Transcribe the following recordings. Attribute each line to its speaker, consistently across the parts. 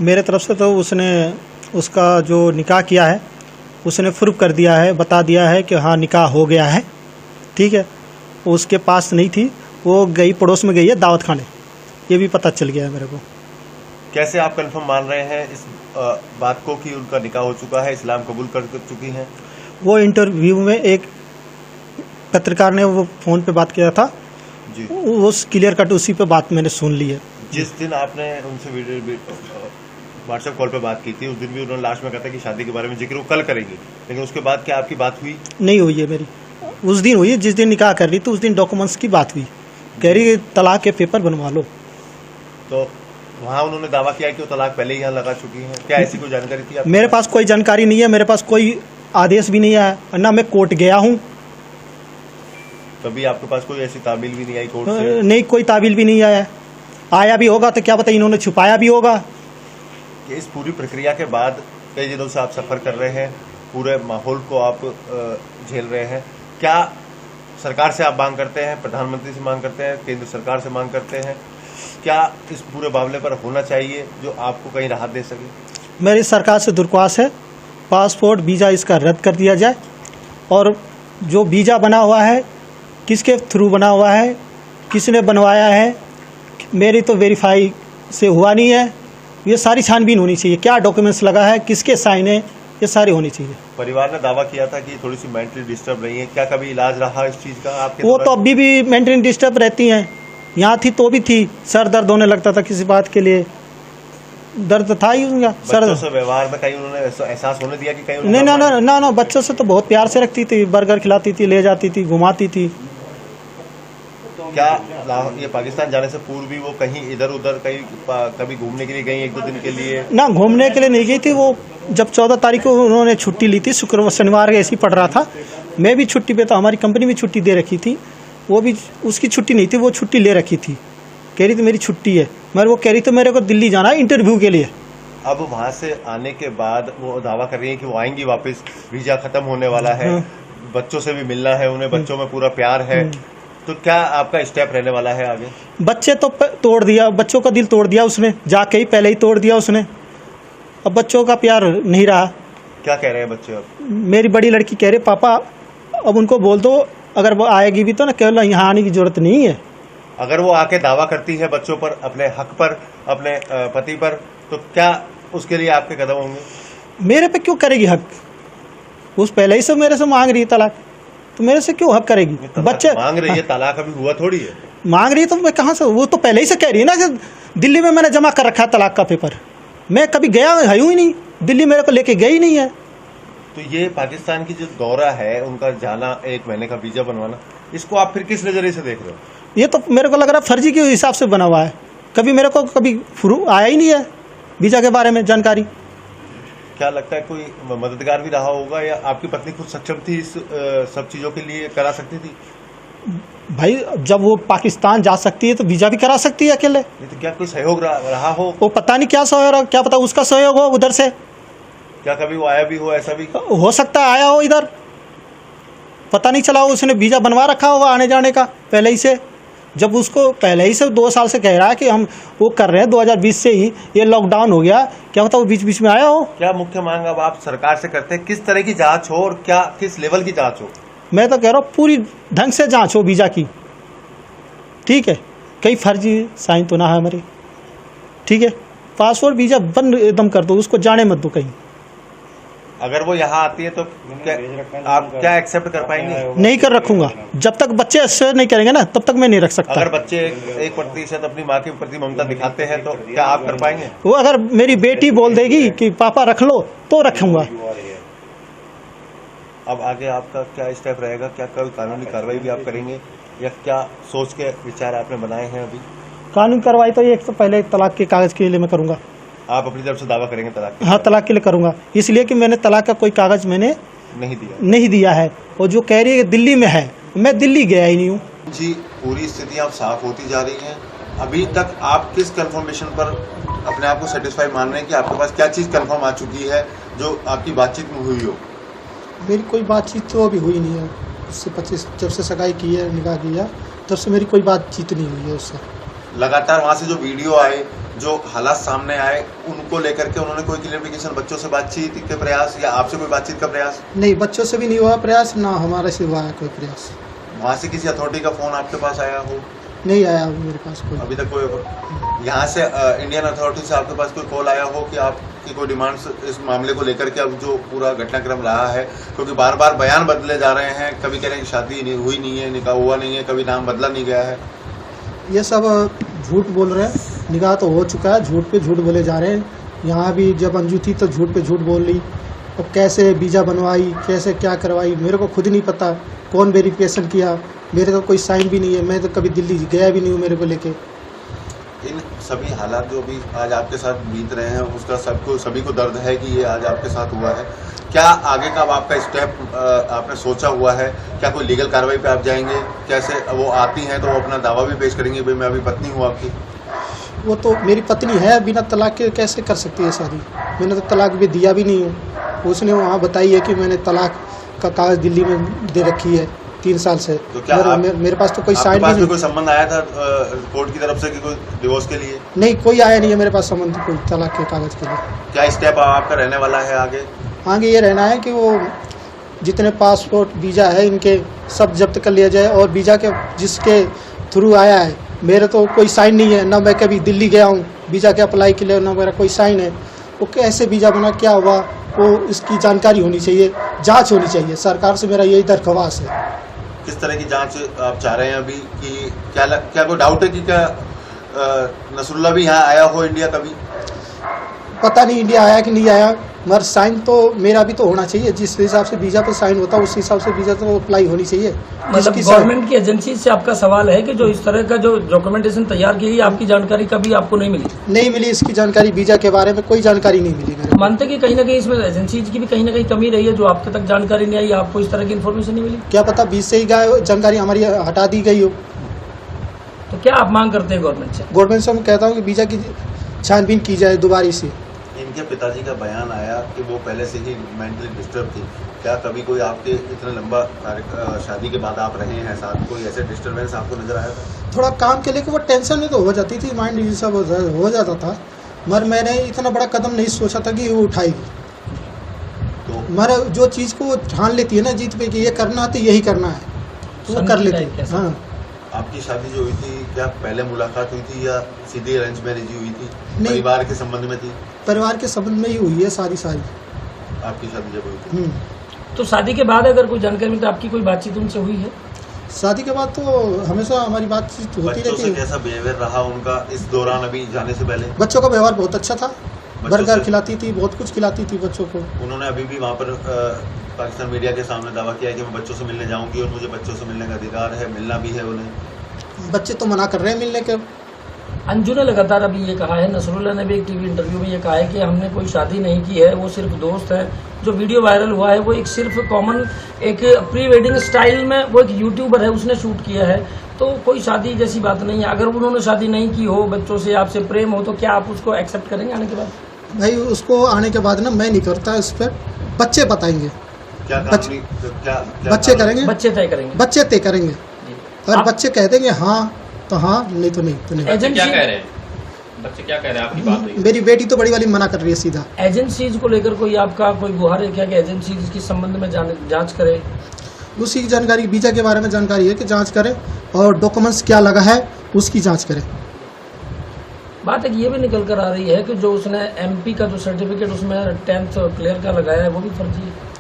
Speaker 1: मेरे तरफ से तो उसने उसका जो निकाह किया है उसने प्रूफ कर दिया है, बता दिया है कि हाँ निकाह हो गया है, ठीक है। उसके पास नहीं थी, वो गई पड़ोस में गई है दावत खाने, ये भी पता चल गया है मेरे को।
Speaker 2: कैसे आप कंफर्म मान रहे हैं इस बात को कि उनका निकाह हो चुका है, इस्लाम कबूल कर चुकी हैं?
Speaker 1: वो इंटरव्यू में एक पत्रकार ने वो फ़ोन पे बात किया था
Speaker 2: जी,
Speaker 1: वो क्लियर कट उसी पे बात मैंने सुन ली है।
Speaker 2: जिस दिन आपने उनसे वीडियो व्हाट्सएप कॉल पे बात की थी, उस दिन भी उन्होंने लास्ट में कहा था कि शादी के बारे में जिक्र वो कल करेंगी, लेकिन उसके बाद क्या आपकी बात हुई?
Speaker 1: नहीं हुई है मेरी, उस दिन हुई है जिस दिन निकाह कर रही थी, उस दिन डॉक्यूमेंट्स की बात हुई, कह रही तलाक के पेपर बनवा लो।
Speaker 2: तो वहाँ उन्होंने दावा किया कि वो तलाक पहले ही यहाँ लगा चुकी हैं, क्या ऐसी कोई जानकारी थी आपके
Speaker 1: मेरे पास कोई जानकारी नहीं है, मेरे पास कोई आदेश भी नहीं आया, ना मैं कोर्ट गया हूँ।
Speaker 2: कभी आपके पास कोई ऐसी तामील भी नहीं आई कोर्ट से?
Speaker 1: नहीं, कोई ताबील भी नहीं आया, आया भी होगा तो क्या पता इन्होंने छुपाया भी होगा।
Speaker 2: कि इस पूरी प्रक्रिया के बाद कई दिनों से आप सफर कर रहे हैं, पूरे माहौल को आप झेल रहे हैं, क्या सरकार से आप मांग करते हैं, प्रधानमंत्री से मांग करते हैं, केंद्र सरकार से मांग करते हैं, क्या इस पूरे मामले पर होना चाहिए जो आपको कहीं राहत दे सके?
Speaker 1: मेरी सरकार से दरख्वास्त है, पासपोर्ट वीज़ा इसका रद्द कर दिया जाए, और जो वीज़ा बना हुआ है किसके थ्रू बना हुआ है, किसने बनवाया है, मेरी तो वेरीफाई से हुआ नहीं है, ये सारी छानबीन होनी चाहिए, क्या डॉक्यूमेंट्स लगा है, किसके साइन है, ये सारी होनी चाहिए।
Speaker 2: परिवार ने दावा किया था कि थोड़ी सी मेंटली डिस्टर्ब रही है, क्या कभी इलाज रहा इस चीज़ का आपके?
Speaker 1: वो तो अभी भी मेंटली डिस्टर्ब रहती हैं, यहाँ थी तो भी थी, सर दर्द होने लगता था किसी बात के लिए, दर्द था ही उनका सर।
Speaker 2: से व्यवहार में कहीं उन्होंने एहसास होने दिया कि कहीं
Speaker 1: नहीं ना ना ना ना, बच्चों से तो बहुत प्यार से रखती थी, बर्गर खिलाती थी, ले जाती थी, घुमाती थी।
Speaker 2: क्या ये पाकिस्तान जाने से पूर्व भी वो कहीं इधर उधर कहीं कभी घूमने के लिए गई 1-2 दिन के लिए?
Speaker 1: ना, घूमने के लिए नहीं गई थी वो। जब 14 तारीख को उन्होंने छुट्टी ली थी, शुक्रवार शनिवार ऐसे ही पड़ रहा था, मैं भी छुट्टी पे था, हमारी कंपनी भी छुट्टी दे रखी थी, वो भी उसकी छुट्टी नहीं थी, वो छुट्टी ले रखी थी, कह रही थी मेरी छुट्टी है, मगर वो कह रही थी मेरे को दिल्ली जाना है इंटरव्यू के लिए।
Speaker 2: अब वहाँ से आने के बाद वो दावा कर रही है कि वो आएंगी वापस, वीजा खत्म होने वाला है, बच्चों से भी मिलना है उन्हें, बच्चों में पूरा प्यार है, तो क्या आपका स्टेप रहने वाला है आगे?
Speaker 1: बच्चे तो तोड़ दिया, बच्चों का दिल तोड़ दिया उसने, जाके ही पहले ही तोड़ दिया उसने, अब बच्चों का प्यार नहीं रहा।
Speaker 2: क्या कह रहे हैं बच्चे अब?
Speaker 1: मेरी बड़ी लड़की कह रही पापा अब उनको बोल दो, अगर वो आएगी भी तो ना केवल यहाँ आने की जरूरत नहीं है।
Speaker 2: अगर वो आके दावा करती है बच्चों पर, अपने हक पर, अपने पति पर, तो क्या उसके लिए आपके कदम होंगे?
Speaker 1: मेरे पे क्यों करेगी हक? उस पहले ही से मेरे से मांग रही है तलाक, तो मेरे से क्यों हक करेगी? बच्चे
Speaker 2: मांग रही है, तलाक अभी हुआ थोड़ी है।
Speaker 1: मांग रही है तो मैं कहाँ से, वो तो पहले ही से कह रही है ना कि दिल्ली में मैंने जमा कर रखा है तलाक का पेपर, मैं कभी गया है ही नहीं, दिल्ली मेरे को लेके गई नहीं है।
Speaker 2: तो ये पाकिस्तान की जो दौरा है, उनका जाना, 1 महीने का वीजा बनवाना, इसको आप फिर किस नजरिए से देख रहे हो?
Speaker 1: ये तो मेरे को लग रहा है फर्जी के हिसाब से बना हुआ है, कभी मेरे को कभी आया ही नहीं है वीजा के बारे में जानकारी।
Speaker 2: क्या लगता है कोई मददगार भी रहा होगा, या आपकी पत्नी खुद सक्षम थी इस सब चीजों के लिए, करा सकती थी?
Speaker 1: भाई जब वो पाकिस्तान जा सकती है तो वीजा भी करा सकती है अकेले।
Speaker 2: नहीं तो क्या कोई सहयोग रहा हो?
Speaker 1: वो पता नहीं क्या सहयोग, क्या पता उसका सहयोग हो उधर से,
Speaker 2: क्या कभी वो आया भी हो, ऐसा भी
Speaker 1: हो सकता है आया हो इधर, पता नहीं चला हो, उसने वीजा बनवा रखा होगा आने जाने का पहले ही से, जब उसको पहले ही से 2 साल से कह रहा है कि हम वो कर रहे हैं, 2020 से ही ये लॉकडाउन हो गया, क्या पता वो बीच बीच में आया हो।
Speaker 2: क्या मुख्य मांग अब आप सरकार से करते हैं, किस तरह की जांच हो और क्या किस लेवल की जांच हो? मैं
Speaker 1: तो कह रहा हूँ पूरी ढंग से जांच हो वीजा की, ठीक है, कई फर्जी साइन तो ना है हमारे, ठीक है, पासपोर्ट वीजा बंद एकदम कर दो, उसको जाने मत दो कहीं।
Speaker 2: अगर वो यहाँ आती है तो आप क्या एक्सेप्ट कर पाएंगे?
Speaker 1: नहीं कर रखूंगा, जब तक बच्चे अच्छे नहीं करेंगे ना तब तक मैं नहीं रख सकता।
Speaker 2: अगर बच्चे 1% अपनी माँ के प्रति ममता दिखाते हैं तो क्या आप कर पाएंगे?
Speaker 1: वो अगर मेरी बेटी बोल देगी कि पापा रख लो तो रखूंगा।
Speaker 2: अब आगे आपका क्या स्टेप रहेगा, क्या कोई कानूनी कार्रवाई भी आप करेंगे, या क्या सोच के विचार आपने बनाए हैं अभी?
Speaker 1: कानूनी कार्रवाई तो एक तो पहले तलाक के कागज के लिए मैं करूंगा।
Speaker 2: आप अपनी तरफ से दावा करेंगे तलाक?
Speaker 1: हाँ, तलाक के लिए करूंगा, इसलिए कि मैंने तलाक का कोई कागज मैंने नहीं दिया है, और जो कह रही है दिल्ली में है, मैं दिल्ली गया ही नहीं हूँ।
Speaker 2: जी, पूरी स्थिति अब साफ होती जा रही है। अभी तक आप किस कंफर्मेशन पर अपने आप को सेटिस्फाई मान रहे हैं कि आपके पास क्या चीज़ कंफर्म आ चुकी है जो आपकी बातचीत में हुई हो?
Speaker 1: मेरी कोई बातचीत तो अभी हुई नहीं है उससे, 25 जब से सगाई की है, निकाह किया, तब से मेरी कोई बातचीत नहीं हुई है उससे।
Speaker 2: लगातार वहाँ से जो वीडियो आए जो हालात सामने आए उनको लेकर के उन्होंने कोई क्लियरिफिकेशन, बच्चों से बातचीत के प्रयास या आपसे कोई बातचीत का प्रयास?
Speaker 1: नहीं, बच्चों से भी नहीं हुआ प्रयास, ना हमारे से हुआ है कोई प्रयास।
Speaker 2: वहाँ से किसी अथॉरिटी का फोन आपके पास आया हो?
Speaker 1: नहीं आया मेरे पास कोई
Speaker 2: अभी तक कोई? यहाँ से इंडियन अथॉरिटी से आपके पास कोई कॉल आया हो कि आपकी कोई डिमांड्स इस मामले को लेकर के, अब जो पूरा घटनाक्रम रहा है, क्योंकि बार बार बयान बदले जा रहे हैं, कभी कह रहे हैं कि शादी हुई नहीं है, निकाह हुआ नहीं है, कभी नाम बदला नहीं गया है।
Speaker 1: ये सब झूठ बोल रहे हैं, निकाह तो हो चुका है, झूठ पे झूठ बोले जा रहे हैं। यहाँ भी जब अंजू थी तो झूठ पे झूठ बोल ली, और कैसे वीज़ा बनवाई, कैसे क्या करवाई, मेरे को खुद नहीं पता कौन वेरिफिकेशन किया, मेरे तो कोई साइन भी नहीं है, मैं तो कभी दिल्ली गया भी नहीं हूँ मेरे को लेके।
Speaker 2: इन सभी हालात जो भी आज आपके साथ बीत रहे हैं, उसका सभी को दर्द है कि ये आज आपके साथ हुआ है। क्या आगे का अब आपका स्टेप आपने सोचा हुआ है? क्या कोई लीगल कार्रवाई पे आप जाएंगे? कैसे वो आती हैं तो वो अपना दावा भी पेश करेंगे, भाई मैं अभी पत्नी हूँ आपकी?
Speaker 1: वो तो मेरी पत्नी है, बिना तलाक के कैसे कर सकती है शादी? मैंने तो तलाक भी दिया भी नहीं हूँ। उसने वहाँ बताई है कि मैंने तलाक का कागज दिल्ली में दे रखी है 3 साल से।
Speaker 2: तो क्या
Speaker 1: मेरे पास तो कोई साइन भी नहीं।
Speaker 2: कोई संबंध आया था कोर्ट की तरफ से कि कोई डिवोर्स के लिए?
Speaker 1: नहीं, कोई आया नहीं है मेरे पास संबंध कोई तलाक के कागज के लिए।
Speaker 2: क्या स्टेप आपका रहने वाला है आगे?
Speaker 1: आगे ये रहना है कि वो जितने पासपोर्ट वीज़ा है इनके सब जब्त कर लिया जाए, और वीज़ा के जिसके थ्रू आया है, मेरे तो कोई साइन नहीं है, ना मैं कभी दिल्ली गया हूँ वीज़ा के अप्लाई के लिए, ना मेरा कोई साइन है। वो कैसे वीज़ा बना, क्या हुआ, वो इसकी जानकारी होनी चाहिए, जांच होनी चाहिए। सरकार से मेरा यही दरख्वास्त है।
Speaker 2: किस तरह की जांच आप चाह रहे हैं अभी? कि क्या कोई डाउट है कि क्या नसरुल्लाह भी यहाँ आया हो इंडिया कभी?
Speaker 1: पता नहीं इंडिया आया कि नहीं आया, मगर साइन तो मेरा भी तो होना चाहिए। जिस हिसाब से वीज़ा पर साइन होता है उस हिसाब से वीज़ा तो अप्लाई होनी चाहिए।
Speaker 3: मतलब गवर्नमेंट की एजेंसी से आपका सवाल है कि जो इस तरह का जो डॉक्यूमेंटेशन तैयार की गई, आपकी जानकारी कभी आपको नहीं मिली?
Speaker 1: नहीं मिली, इसकी जानकारी वीज़ा के बारे में कोई जानकारी नहीं मिली मेरे।
Speaker 3: मानते कि कहीं ना कहीं इसमें एजेंसीज की भी कहीं ना कहीं कमी रही है, जो आपके तक जानकारी नहीं आई, आपको इस तरह की इन्फॉर्मेशन नहीं मिली?
Speaker 1: क्या पता बीच से ही जानकारी हमारी हटा दी गई हो।
Speaker 3: तो क्या आप मांग करते हैं गवर्नमेंट से?
Speaker 1: गवर्नमेंट से हम कहता हूँ कि वीज़ा की छानबीन की जाए दोबारा से।
Speaker 2: इनके पिताजी का बयान आया कि वो पहले से ही मेंटली डिस्टर्ब थी। क्या कभी कोई आपके इतना लंबा शादी के बाद आप रहे हैं साथ, कोई ऐसे डिस्टर्बेंस आपको नजर आया था?
Speaker 1: थोड़ा काम के लेकर वो टेंशन में तो हो जाती थी, माइंड ये सब हो जाता था, मगर मैंने इतना बड़ा कदम नहीं सोचा था कि वो उठाएगी।
Speaker 2: तो
Speaker 1: मगर जो चीज़ को ठान लेती है ना जीत पे कि ये करना है तो यही करना है, तो वो कर लेती है। हाँ।
Speaker 2: आपकी शादी जो हुई थी, क्या पहले मुलाकात हुई थी या सीधी अरेंज मैरिज हुई थी?
Speaker 1: नहीं,
Speaker 2: परिवार के संबंध में थी?
Speaker 1: परिवार के संबंध में ही हुई है सारी
Speaker 2: आपकी शादी जब हुई थी।
Speaker 3: तो शादी के बाद अगर कोई जानकारी मिलती, आपकी कोई बातचीत उनसे हुई है?
Speaker 1: शादी के बाद तो हमेशा हमारी बातचीत होती रहती है।
Speaker 2: कैसा बिहेवियर रहा उनका इस दौरान, अभी जाने से पहले?
Speaker 1: बच्चों का व्यवहार बहुत अच्छा था, बर्गर खिलाती थी, बहुत कुछ खिलाती थी बच्चों को।
Speaker 2: उन्होंने अभी भी वहाँ पर पाकिस्तान मीडिया के सामने दावा किया है कि मैं बच्चों से मिलने जाऊंगी और मुझे बच्चों से मिलने का अधिकार है, मिलना भी है उन्हें।
Speaker 1: बच्चे तो मना कर रहे हैं मिलने के।
Speaker 3: अंजू ने लगातार अभी ये कहा है, नसरुल्लाह ने भी एक टीवी इंटरव्यू में ये कहा है कि हमने कोई शादी नहीं की है, वो सिर्फ दोस्त है। जो वीडियो वायरल हुआ है वो एक सिर्फ कॉमन एक प्री वेडिंग स्टाइल में वो एक यूट्यूबर है उसने शूट किया है, तो कोई शादी जैसी बात नहीं है। अगर उन्होंने शादी नहीं की हो, बच्चों से आपसे प्रेम हो, तो क्या आप उसको एक्सेप्ट करेंगे आने के बाद?
Speaker 1: भाई उसको आने के बाद ना मैं नहीं करता, इस पर बच्चे बताएंगे।
Speaker 2: क्या
Speaker 1: बच्चे करेंगे,
Speaker 3: बच्चे तय करेंगे,
Speaker 1: बच्चे तय करेंगे। अगर बच्चे कह देंगे हाँ तो हाँ, नहीं तो नहीं तो नहीं।
Speaker 4: बच्चे क्या कह रहे हैं? बच्चे क्या कह रहे हैं? आपकी बात हुई?
Speaker 1: मेरी बेटी तो बड़ी वाली मना कर रही है सीधा।
Speaker 3: एजेंसीज को लेकर कोई आपका कोई गुहार है क्या कि एजेंसीज के संबंध में जांच करे?
Speaker 1: उसी की जानकारी, वीजा के बारे में जानकारी है कि जांच करे, और डॉक्यूमेंट्स क्या लगा है उसकी जांच करे।
Speaker 3: बात एक ये भी निकल कर आ रही है कि जो उसने एमपी का जो सर्टिफिकेट उसमें 10th क्लियर का लगाया है वो भी फर्जी है।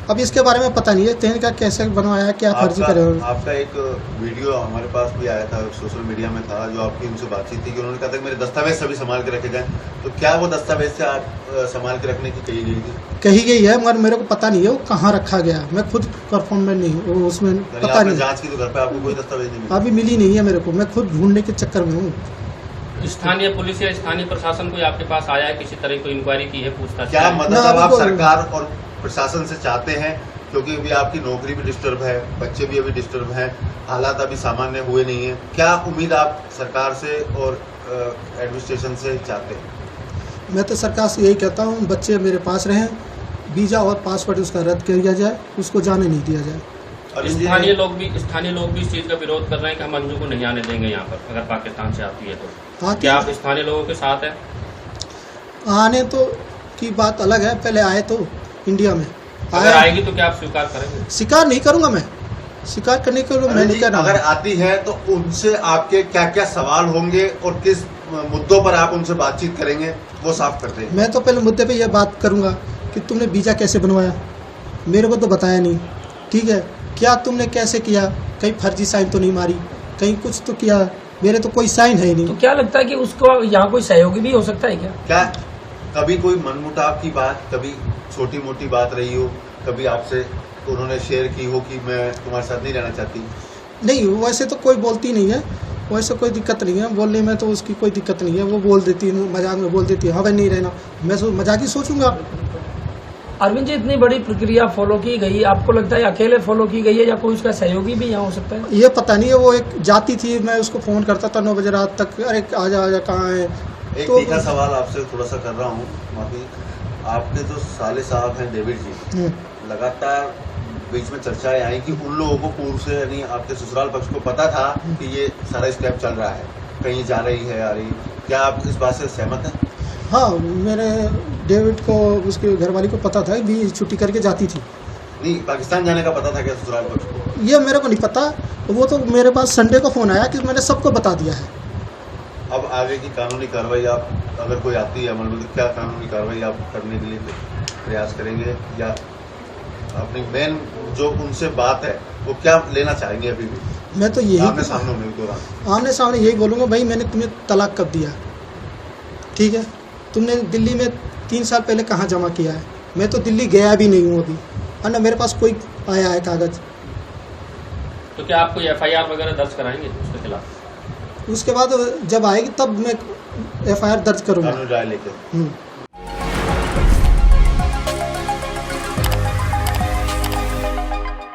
Speaker 1: अब इसके बारे में पता नहीं है 10th का कैसे बनवाया है, क्या फर्जी करे।
Speaker 2: आपका एक वीडियो हमारे पास भी आया था, सोशल मीडिया में था, जो आपकी उनसे बातचीत थी कि उन्होंने कहा था कि मेरे दस्तावेज सभी संभाल के रखे गए। तो क्या वो दस्तावेज से आप संभाल के रखने की कही गई थी?
Speaker 1: कही गई है, मगर मेरे को पता नहीं है वो कहाँ रखा गया। मैं खुद परफॉर्म में नहीं हूँ, उसमें पता नहीं।
Speaker 2: जाँच की तो घर पे आपको कोई दस्तावेज नहीं मिला?
Speaker 1: अभी मिली नहीं है मेरे को, मैं खुद ढूंढने के चक्कर में हूँ।
Speaker 4: स्थानीय पुलिस या स्थानीय प्रशासन कोई आपके पास आया है, किसी तरह की इंक्वायरी की है, पूछताछ?
Speaker 2: क्या मतलब आप सरकार और प्रशासन से चाहते हैं, क्योंकि अभी आपकी नौकरी भी डिस्टर्ब है, बच्चे भी अभी डिस्टर्ब हैं, हालात अभी सामान्य हुए नहीं है, क्या उम्मीद आप सरकार से और एडमिनिस्ट्रेशन से चाहते हैं?
Speaker 1: मैं तो सरकार से यही कहता हूँ, बच्चे मेरे पास रहें, वीज़ा और पासपोर्ट उसका रद्द किया जाए, उसको जाने नहीं दिया जाए।
Speaker 2: और
Speaker 4: स्थानीय लोग भी इस चीज का विरोध कर रहे हैं कि हम अंजू को नहीं आने देंगे यहाँ पर, अगर पाकिस्तान से आती है तो।
Speaker 1: आती
Speaker 4: क्या
Speaker 1: है।
Speaker 4: आप स्थानीय लोगों के साथ हैं?
Speaker 1: आने तो की बात अलग है, पहले आए तो इंडिया में
Speaker 4: अगर आएगी तो क्या आप स्वीकार करेंगे?
Speaker 1: स्वीकार नहीं करूंगा मैं, स्वीकार करने के लिए मैं नहीं कर
Speaker 2: अगर
Speaker 1: रहा।
Speaker 2: आती है तो उनसे आपके क्या क्या सवाल होंगे और किस मुद्दों पर आप उनसे बातचीत करेंगे, वो साफ करते हैं।
Speaker 1: मैं तो पहले मुद्दे पे ये बात करूंगा कि तुमने वीज़ा कैसे बनवाया, मेरे को तो बताया नहीं, ठीक है। क्या तुमने कैसे किया, कहीं फर्जी साइन तो नहीं मारी, कहीं कुछ तो किया, मेरे तो कोई साइन है ही नहीं।
Speaker 3: तो क्या लगता है कि उसको यहाँ कोई सहयोगी भी हो सकता है क्या?
Speaker 2: क्या कभी कोई मनमुटाव की बात, कभी छोटी मोटी बात रही हो, कभी आपसे उन्होंने शेयर की हो कि मैं तुम्हारे साथ नहीं रहना चाहती?
Speaker 1: नहीं, वैसे तो कोई बोलती नहीं है, वैसे कोई दिक्कत नहीं है बोलने में, तो उसकी कोई दिक्कत नहीं है। वो बोल देती है, मजाक में बोल देती है, हाँ भाई नहीं रहना, मैं मजाक ही सोचूंगा।
Speaker 3: अरविंद जी, इतनी बड़ी प्रक्रिया फॉलो की गई, आपको लगता है अकेले फॉलो की गई है या कोई उसका सहयोगी भी यहाँ हो सकता है?
Speaker 1: ये पता नहीं है, वो एक जाती थी, मैं उसको फ़ोन करता था 9 बजे रात तक, अरे आजा कहाँ है।
Speaker 2: एक
Speaker 1: तो
Speaker 2: तीखा सवाल आपसे थोड़ा सा कर रहा हूँ, माफी। आपके जो साले साहब हैं डेविड जी, लगातार बीच में चर्चाएं आई कि उन लोगों को पूर्व से, यानी आपके ससुराल पक्ष को पता था कि ये सारा स्कैम चल रहा है, कहीं जा रही है, आ रही। क्या आप इस बात से सहमत हैं?
Speaker 1: हाँ, मेरे डेविड को, उसके घरवाली को पता था भी छुट्टी करके जाती थी।
Speaker 2: नहीं, पाकिस्तान जाने का पता था क्या ससुराल पक्ष को?
Speaker 1: ये मेरे को नहीं पता, वो तो मेरे पास संडे को फ़ोन आया कि मैंने सबको बता दिया है।
Speaker 2: अब आगे की कानूनी कार्रवाई, आप अगर कोई आती है अमल में, तो क्या कानूनी कार्रवाई आप करने के लिए प्रयास करेंगे, या अपनी मेन जो उनसे बात है वो क्या लेना चाहेंगे? अभी भी
Speaker 1: मैं तो यही
Speaker 2: आमने सामने होने के दौरान
Speaker 1: आमने सामने यही बोलूँगा, भाई मैंने तुम्हें तलाक कब दिया, ठीक है। तुमने दिल्ली में 3 साल पहले कहाँ जमा किया है? मैं तो दिल्ली गया भी नहीं हूँ अभी, और न मेरे पास कोई आया है कागज़।
Speaker 4: तो क्या आप कोई FIR वगैरह दर्ज कराएंगे उसके खिलाफ?
Speaker 1: उसके बाद जब आएगी तब मैं FIR दर्ज करूँगा।
Speaker 2: कानूनी राय लेकर।